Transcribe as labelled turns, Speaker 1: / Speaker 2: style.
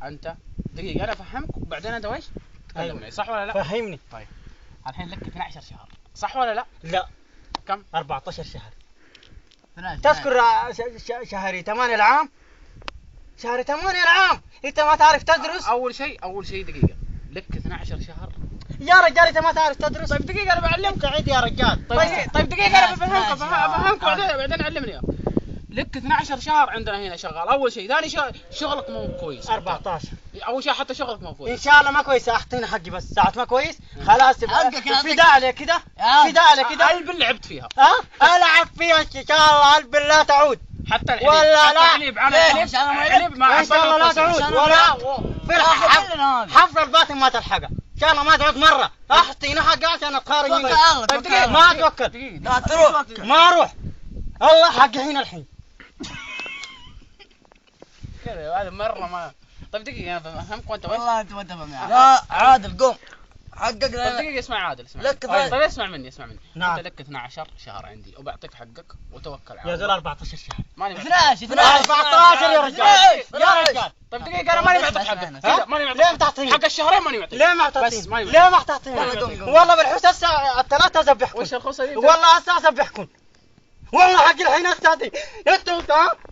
Speaker 1: انت دقيقه انا افهمك وبعدين انت ويش تكلم معي صح ولا لا؟
Speaker 2: فهمني.
Speaker 1: طيب الحين لك 12 شهر صح ولا لا؟
Speaker 2: لا
Speaker 1: كم؟
Speaker 2: 14 شهر. تذكر شهر 8 العام؟ شهر 8 العام انت ما تعرف تدرس؟
Speaker 1: اول شيء دقيقه لك 12 شهر
Speaker 2: يا رجال انت ما تعرف تدرس.
Speaker 1: طيب دقيقه انا بعلمك.
Speaker 2: عيد يا رجال.
Speaker 1: طيب دقيقه انا بفهمك بعدين علمني اياه. لك 12 شهر عندنا هنا شغال. اول شيء ثاني شغلك مو كويس.
Speaker 2: 14
Speaker 1: اول شيء حتى شغلك مو كويس
Speaker 2: ان شاء الله. ما كويس اعطينا حقي بس ساعة ما كويس خلاص فداء عليك كده. فداء عليك كده.
Speaker 1: قلب اللي لعبت فيها
Speaker 2: العب فيها ان شاء الله. قلب لا تعود
Speaker 1: حتى الحليب
Speaker 2: ولا لا
Speaker 1: الحليب على الحليب مع
Speaker 2: ان شاء الله لا تعود ولا في حفر الباطن ما تلحقه ان شاء الله. ما تعود مرة اعطينا حقي عشان اتخارج منك. ما اتوكل
Speaker 1: لا تروح
Speaker 2: ما اروح الله حقي الحين
Speaker 1: كذا هذا مرة ما. طيب دقيقة أنا فهمك وأنت وش؟
Speaker 3: والله أنت ما تفهم يا لا عادل قوم حقك.
Speaker 1: طيب دقيقة اسمع عادل اسمع.
Speaker 3: لك
Speaker 1: طيب اسمع مني.
Speaker 2: نعم.
Speaker 1: أنت لك 12 شهر عندي وبعطيك حقك وتوكل على
Speaker 2: يا
Speaker 1: الله.
Speaker 2: زول 14 شهر.
Speaker 1: ماني
Speaker 3: 12
Speaker 2: 14 يا رجال يا رجال.
Speaker 1: طيب دقيقة أنا ماني معطيك حقك. ماني معطيك.
Speaker 2: ليه ما تعطيني؟
Speaker 1: حق الشهرين ماني معطيك.
Speaker 2: ليه ما تعطيني؟
Speaker 1: بس ماني
Speaker 2: ليه ما تعطيني؟ والله بالحوس هسه الثلاثة أذبحكم.
Speaker 1: وش الخوصة دي؟
Speaker 2: والله هسه أذبحكم. والله حق الحين هسه انتوا